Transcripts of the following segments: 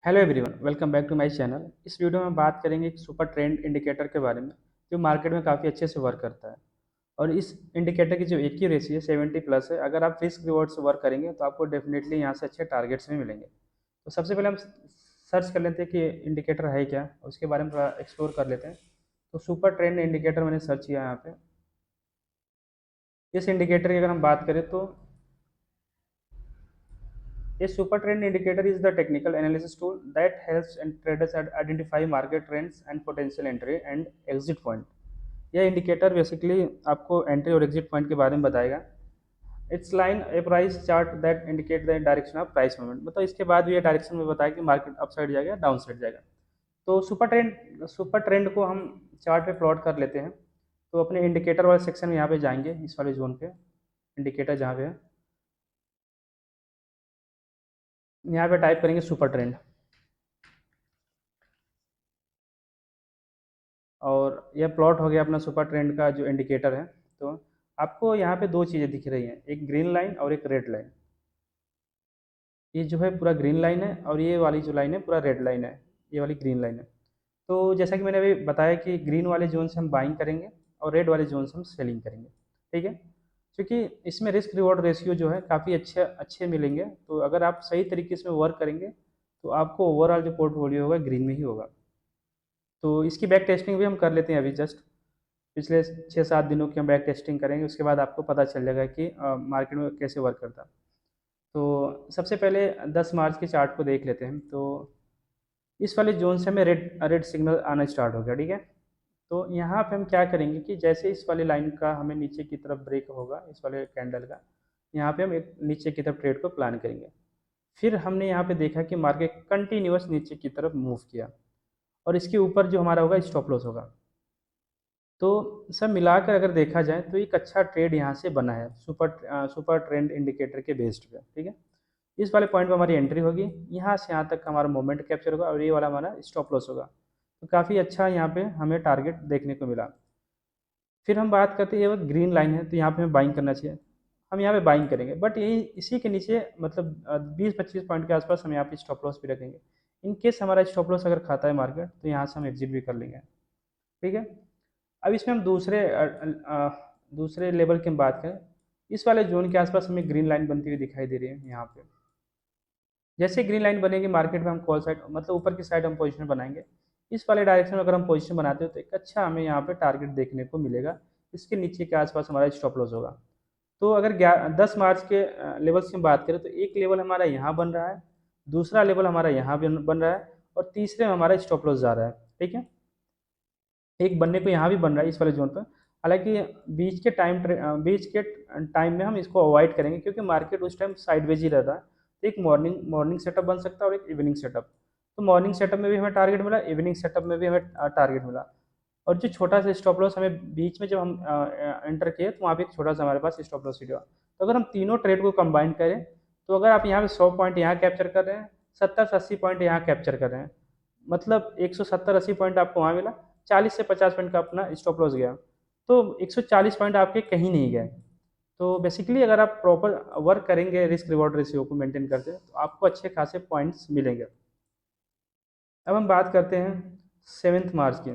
Hello everyone, welcome back to my channel. इस video में बात करेंगे एक सुपर ट्रेंड इंडिकेटर के बारे में जो मार्केट में काफ़ी अच्छे से वर्क करता है। और इस इंडिकेटर की जो एक्यूरेसी है 70+ है। अगर आप रिस्क रिवॉर्ड से वर्क करेंगे तो आपको डेफिनेटली यहाँ से अच्छे टारगेट्स भी मिलेंगे। तो सबसे पहले हम सर्च कर लेते हैं कि इंडिकेटर है क्या, उसके बारे में थोड़ा एक्सप्लोर कर लेते हैं। तो सुपर ट्रेंड इंडिकेटर मैंने सर्च किया यहाँ पे। इस इंडिकेटर की अगर हम बात करें तो a super trend indicator is the technical analysis tool that helps traders identify market trends and potential entry and exit point. यह इंडिकेटर बेसिकली आपको एंट्री और एग्जिट पॉइंट के बारे में बताएगा। It's line A price chart that indicate the direction of price movement, मतलब इसके बाद भी ये डायरेक्शन में बताया कि मार्केट अप साइड जाएगा डाउन साइड जाएगा। तो सुपर ट्रेंड को हम चार्ट पे प्लॉट कर लेते हैं। तो अपने इंडिकेटर वाले सेक्शन में यहाँ पे जाएंगे, इस वाले जोन पे इंडिकेटर जहाँ पे है यहाँ पे टाइप करेंगे सुपर ट्रेंड। और यह प्लॉट हो गया अपना सुपर ट्रेंड का जो इंडिकेटर है। तो आपको यहाँ पे दो चीज़ें दिख रही हैं, एक ग्रीन लाइन और एक रेड लाइन। ये जो है पूरा ग्रीन लाइन है और ये वाली जो लाइन है पूरा रेड लाइन है, ये वाली ग्रीन लाइन है। तो जैसा कि मैंने अभी बताया कि ग्रीन वाले जोन से हम बाइंग करेंगे और रेड वाले जोन से हम सेलिंग करेंगे। ठीक है, क्योंकि इसमें रिस्क रिवॉर्ड रेशियो जो है काफ़ी अच्छे अच्छे मिलेंगे। तो अगर आप सही तरीके से वर्क करेंगे तो आपको ओवरऑल जो पोर्टफोलियो होगा ग्रीन में ही होगा। तो इसकी बैक टेस्टिंग भी हम कर लेते हैं अभी जस्ट। पिछले 6-7 दिनों की हम बैक टेस्टिंग करेंगे, उसके बाद आपको पता चल जाएगा कि मार्केट में कैसे वर्क करता है। तो सबसे पहले 10 मार्च के चार्ट को देख लेते हैं। तो इस वाले जोन से हमें रेड रेड सिग्नल आना स्टार्ट हो गया। ठीक है, तो यहाँ पे हम क्या करेंगे कि जैसे इस वाली लाइन का हमें नीचे की तरफ ब्रेक होगा, इस वाले कैंडल का, यहाँ पे हम एक नीचे की तरफ ट्रेड को प्लान करेंगे। फिर हमने यहाँ पे देखा कि मार्केट कंटिन्यूअस नीचे की तरफ मूव किया और इसके ऊपर जो हमारा होगा स्टॉप लॉस होगा। तो सब मिलाकर अगर देखा जाए तो एक अच्छा ट्रेड यहाँ से बना है सुपर ट्रेंड इंडिकेटर के बेस्ड पे। ठीक है, इस वाले पॉइंट पे हमारी एंट्री होगी, यहाँ से यहाँ तक हमारा मोमेंट कैप्चर होगा और ये वाला हमारा स्टॉप लॉस होगा। तो काफ़ी अच्छा यहाँ पे हमें टारगेट देखने को मिला। फिर हम बात करते हैं, ये ग्रीन लाइन है तो यहाँ पे हमें बाइंग करना चाहिए। हम यहाँ पे बाइंग करेंगे, बट यही इसी के नीचे मतलब 20-25 पॉइंट के आसपास हम यहाँ पे स्टॉप लॉस भी रखेंगे। इन केस हमारा स्टॉप लॉस अगर खाता है मार्केट तो यहाँ से हम एग्जिट भी कर लेंगे। ठीक है, अब इसमें हम दूसरे लेवल की हम बात करें। इस वाले जोन के आसपास हमें ग्रीन लाइन बनती हुई दिखाई दे रही है यहाँ पे। जैसे ग्रीन लाइन बनेगी मार्केट में हम कॉल साइड मतलब ऊपर की साइड हम पोजीशन बनाएंगे। इस वाले डायरेक्शन में अगर हम पोजीशन बनाते हो तो एक अच्छा हमें यहाँ पे टारगेट देखने को मिलेगा। इसके नीचे के आसपास हमारा स्टॉप लॉस होगा। तो अगर 10 मार्च के लेवल से हम बात करें तो एक लेवल हमारा यहाँ बन रहा है, दूसरा लेवल हमारा यहाँ बन रहा है और तीसरे में हमारा स्टॉप लॉस जा रहा है। ठीक है, एक बनने को यहाँ भी बन रहा है इस वाले जोन पर। हालांकि बीच के टाइम में हम इसको अवॉइड करेंगे क्योंकि मार्केट उस टाइम साइडवेज ही रहता है। तो एक मॉर्निंग मॉर्निंग सेटअप बन सकता है और एक इवनिंग सेटअप। तो मॉर्निंग सेटअप में भी हमें टारगेट मिला, इवनिंग सेटअप में भी हमें टारगेट मिला। और जो छोटा सा स्टॉप लॉस हमें बीच में जब हम एंटर किए तो वहाँ पे एक छोटा सा हमारे पास स्टॉप लॉस हुआ। तो अगर हम तीनों ट्रेड को कंबाइन करें तो अगर आप यहाँ पे 100 पॉइंट यहाँ कैप्चर कर रहे हैं, 70 से 80 पॉइंट यहाँ कैप्चर कर रहे हैं, मतलब 170-80 पॉइंट आपको वहाँ मिला, 40 से 50 पॉइंट का अपना स्टॉप लॉस गया। तो 140 पॉइंट आपके कहीं नहीं गए। तो बेसिकली अगर आप प्रॉपर वर्क करेंगे रिस्क रिवॉर्ड रेशियो को मेंटेन करते तो आपको अच्छे खासे पॉइंट्स मिलेंगे। अब हम बात करते हैं 7 मार्च की।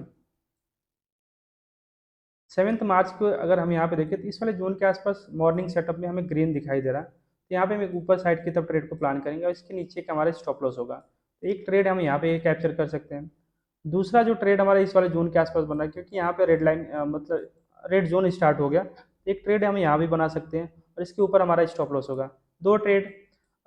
7 मार्च को अगर हम यहाँ पे देखें तो इस वाले जोन के आसपास मॉर्निंग सेटअप में हमें ग्रीन दिखाई दे रहा है। तो यहाँ पे हम एक ऊपर साइड की तरफ ट्रेड को प्लान करेंगे और इसके नीचे का हमारा स्टॉप लॉस होगा। तो एक ट्रेड हम यहाँ पे कैप्चर कर सकते हैं। दूसरा जो ट्रेड हमारा इस वाले जोन के आसपास बन रहा है क्योंकि यहाँ पे रेड लाइन मतलब रेड जोन स्टार्ट हो गया, एक ट्रेड हम यहाँ भी बना सकते हैं और इसके ऊपर हमारा स्टॉप लॉस होगा, दो ट्रेड।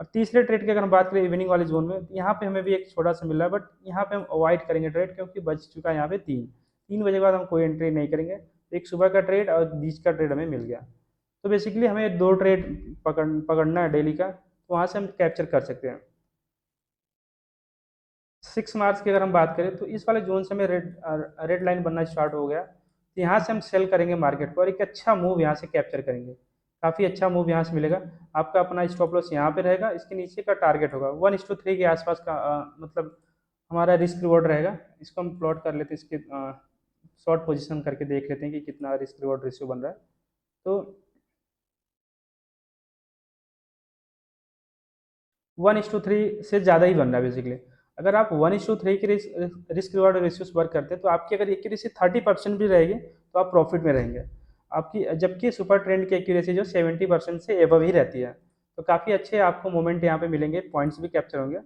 और तीसरे ट्रेड की अगर हम बात करें इवनिंग वाले जोन में, तो यहाँ पे हमें भी एक छोटा सा मिल रहा है, बट यहाँ पे हम अवॉइड करेंगे ट्रेड क्योंकि बच चुका है यहाँ पे 3 बजे के बाद हम कोई एंट्री नहीं करेंगे। एक सुबह का ट्रेड और बीच का ट्रेड हमें मिल गया। तो बेसिकली हमें दो ट्रेड पकड़ना है डेली का, तो वहाँ से हम कैप्चर कर सकते हैं। 6 मार्च की अगर हम बात करें तो इस वाले जोन से हमें रेड लाइन बनना स्टार्ट हो गया। तो यहाँ से हम सेल करेंगे मार्केट को और एक अच्छा मूव यहाँ से कैप्चर करेंगे। काफ़ी अच्छा मूव यहाँ से मिलेगा। आपका अपना स्टॉप लॉस यहाँ पे रहेगा, इसके नीचे का टारगेट होगा 1:3 के आसपास का मतलब हमारा रिस्क रिवॉर्ड रहेगा। इसको हम प्लॉट कर लेते हैं, इसके शॉर्ट पोजीशन करके देख लेते हैं कि कितना रिस्क रिवॉर्ड रेशियो बन रहा है। तो 1:3 से ज़्यादा ही बन रहा है बेसिकली। अगर आप 1:3 की रिस्क रिवार्ड रेशियो से वर्क करते हैं तो आपकी अगर एक्यूरेसी 30% भी रहेगी तो आप प्रॉफिट में रहेंगे आपकी, जबकि सुपर ट्रेंड की एक्यूरेसी जो 70% से एबव ही रहती है। तो काफ़ी अच्छे आपको मोमेंट यहाँ पे मिलेंगे, पॉइंट्स भी कैप्चर होंगे।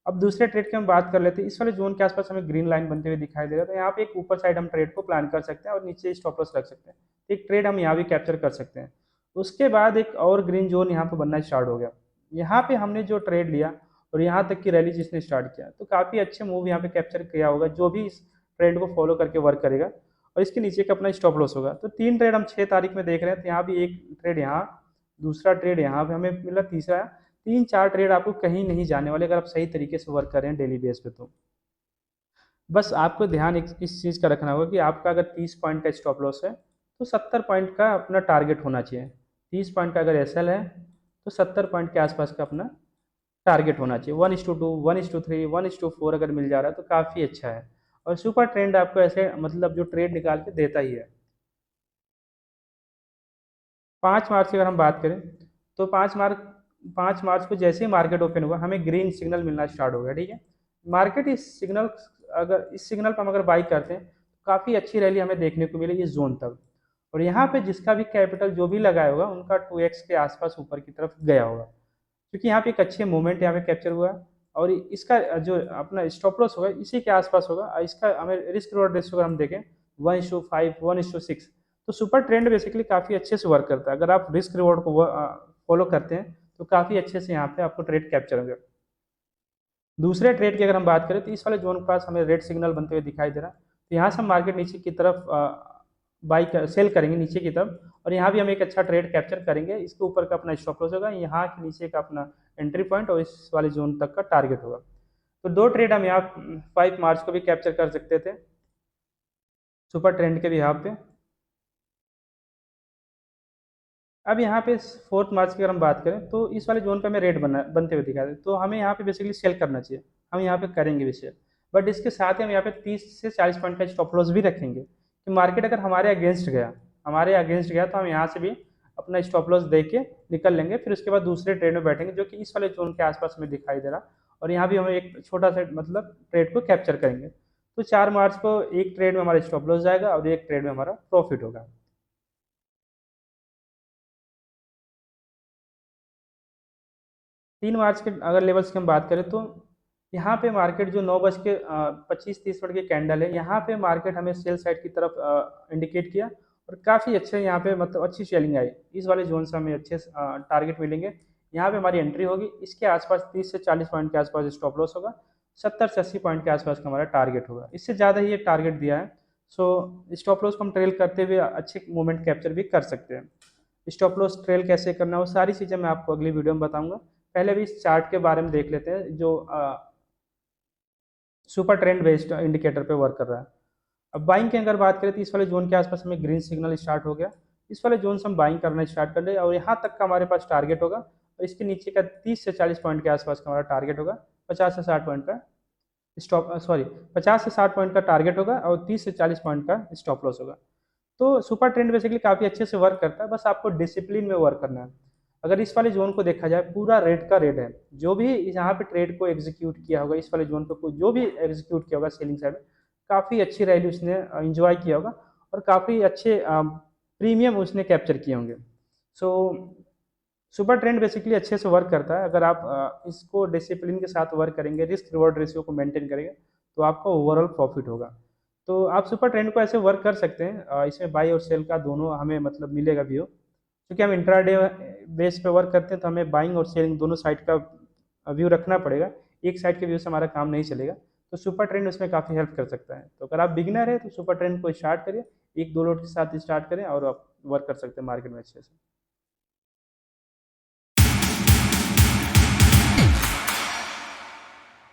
अब दूसरे ट्रेड की हम बात कर लेते हैं। इस वाले जोन के आसपास हमें ग्रीन लाइन बनते हुए दिखाई दे रहा है, तो यहाँ पे एक ऊपर साइड हम ट्रेड को प्लान कर सकते हैं और नीचे स्टॉप लॉस रख सकते हैं। एक ट्रेड हम यहाँ भी कैप्चर कर सकते हैं। उसके बाद एक और ग्रीन जोन यहाँ पे बनना स्टार्ट हो गया। यहाँ पे हमने जो ट्रेड लिया और यहाँ तक की रैली जिसने स्टार्ट किया, तो काफ़ी अच्छे मूव यहाँ पे कैप्चर किया होगा जो भी इस ट्रेंड को फॉलो करके वर्क करेगा, और इसके नीचे का अपना स्टॉप लॉस होगा। तो 3 ट्रेड हम 6 तारीख में देख रहे हैं, तो यहाँ भी एक ट्रेड यहाँ, दूसरा ट्रेड यहाँ पे हमें मिला, तीसरा, 3-4 ट्रेड आपको कहीं नहीं जाने वाले अगर आप सही तरीके से वर्क कर रहे हैं डेली बेस पे। तो बस आपको ध्यान इस चीज़ का रखना होगा कि आपका अगर 30 पॉइंट का स्टॉप लॉस है तो 70 पॉइंट का अपना टारगेट होना चाहिए। 30 पॉइंट का अगर एसएल है तो 70 पॉइंट के आसपास का अपना टारगेट होना चाहिए। 1:2, 1:3, 1:4 अगर मिल जा रहा है तो काफ़ी अच्छा है। और सुपर ट्रेंड आपको ऐसे मतलब जो ट्रेड निकाल के देता ही है। 5 मार्च की अगर हम बात करें तो 5 मार्च को जैसे ही मार्केट ओपन हुआ हमें ग्रीन सिग्नल मिलना स्टार्ट हो गया, ठीक है। मार्केट इस सिग्नल पर हम अगर बाई करते हैं तो काफ़ी अच्छी रैली हमें देखने को मिली इस जोन तक। और यहाँ पे जिसका भी कैपिटल जो भी लगाया होगा उनका 2x के आसपास ऊपर की तरफ गया होगा, क्योंकि यहाँ पे एक अच्छे मोमेंट यहाँ पे कैप्चर हुआ है। और इसका जो अपना स्टॉप लॉस होगा इसी के आसपास होगा। इसका हमें रिस्क रिवॉर्ड रेशियो अगर हम देखें 1:5, 1:6, तो सुपर ट्रेंड बेसिकली काफ़ी अच्छे से वर्क करता है। अगर आप रिस्क रिवॉर्ड को फॉलो करते हैं तो काफ़ी अच्छे से यहाँ पे आपको ट्रेड कैप्चर होंगे। दूसरे ट्रेड की अगर हम बात करें तो इस वाले जोन के पास हमें रेड सिग्नल बनते हुए दिखाई दे रहा है, तो यहाँ से हम मार्केट नीचे की तरफ सेल करेंगे नीचे की तरफ, और यहाँ भी हम एक अच्छा ट्रेड कैप्चर करेंगे। इसके ऊपर का अपना स्टॉप लॉस होगा, यहाँ के नीचे का अपना एंट्री पॉइंट और इस वाले जोन तक का टारगेट होगा। तो 2 ट्रेड हम यहाँ 5 मार्च को भी कैप्चर कर सकते थे सुपर ट्रेंड के भी यहाँ पे। अब यहाँ पे 4 मार्च की अगर हम बात करें तो इस वाले जोन पे हमें रेट बनते हुए दिखा दे, तो हमें यहाँ पे बेसिकली सेल करना चाहिए। हम यहाँ पे करेंगे भी सेल, बट इसके साथ ही हम यहाँ पे 30 से 40 पॉइंट का स्टॉप लॉस भी रखेंगे कि मार्केट अगर हमारे अगेंस्ट गया तो हम यहाँ से भी अपना स्टॉप लॉस दे के निकल लेंगे। फिर उसके बाद दूसरे ट्रेड में बैठेंगे जो कि इस वाले जोन के आसपास में दिखाई दे रहा, और यहाँ भी हमें एक छोटा सा मतलब ट्रेड को कैप्चर करेंगे। तो 4 मार्च को एक ट्रेड में हमारा स्टॉप लॉस जाएगा और एक ट्रेड में हमारा प्रॉफिट होगा। 3 मार्च के अगर लेवल्स की हम बात करें तो यहाँ पे मार्केट जो 9:25-30 की कैंडल है, यहाँ पे मार्केट हमें सेल साइड की तरफ इंडिकेट किया और काफ़ी अच्छे यहाँ पे मतलब अच्छी सेलिंग आई। इस वाले जोन से हमें अच्छे टारगेट मिलेंगे। यहाँ पे हमारी एंट्री होगी, इसके आसपास 30 से 40 पॉइंट के आसपास स्टॉप लॉस होगा, 70 से 80 पॉइंट के आसपास का हमारा टारगेट होगा। इससे ज़्यादा ही ये टारगेट दिया है। सो स्टॉप लॉस को हम ट्रेल करते हुए अच्छे मोमेंट कैप्चर भी कर सकते हैं। स्टॉप लॉस ट्रेल कैसे करना है वो सारी चीज़ें मैं आपको अगली वीडियो में बताऊंगा। पहले भी इस चार्ट के बारे में देख लेते हैं जो सुपर ट्रेंड बेस्ड इंडिकेटर पे वर्क कर रहा है। अब बाइंग की अगर बात करें तो इस वाले जोन के आसपास हमें ग्रीन सिग्नल स्टार्ट हो गया, इस वाले जोन से हम बाइंग करना स्टार्ट कर रहे हैं और यहाँ तक का हमारे पास टारगेट होगा, और इसके नीचे का 30 से 40 पॉइंट के आसपास का हमारा टारगेट होगा। 50 से 60 पॉइंट का स्टॉप सॉरी 50 से 60 पॉइंट का टारगेट होगा और 30 से 40 पॉइंट का स्टॉप लॉस होगा। तो सुपर ट्रेंड बेसिकली काफ़ी अच्छे से वर्क करता है, बस आपको डिसिप्लिन में वर्क करना है। अगर इस वाले जोन को देखा जाए पूरा रेट का रेट है, जो भी यहाँ पे ट्रेड को एग्जीक्यूट किया होगा इस वाले जोन पे जो भी एग्जीक्यूट किया होगा सेलिंग साइड में, काफ़ी अच्छी रैली उसने इंजॉय किया होगा और काफ़ी अच्छे प्रीमियम उसने कैप्चर किए होंगे। सो सुपर ट्रेंड बेसिकली अच्छे से वर्क करता है। अगर आप इसको डिसिप्लिन के साथ वर्क करेंगे, रिस्क रिवॉर्ड रेशियो को मेंटेन करेंगे, तो आपका ओवरऑल प्रॉफिट होगा। तो आप सुपर ट्रेंड को ऐसे वर्क कर सकते हैं, इसमें बाई और सेल का दोनों हमें मतलब मिलेगा व्यू, क्योंकि हम इंट्राडे बेस पे वर्क करते हैं तो हमें बाइंग और सेलिंग दोनों साइड का व्यू रखना पड़ेगा। एक साइड के व्यू से हमारा काम नहीं चलेगा। तो सुपर ट्रेंड उसमें काफ़ी हेल्प कर सकता है। तो अगर आप बिगिनर है तो सुपर ट्रेंड को स्टार्ट करिए, 1-2 लोड के साथ स्टार्ट करें और आप वर्क कर सकते हैं मार्केट में अच्छे से।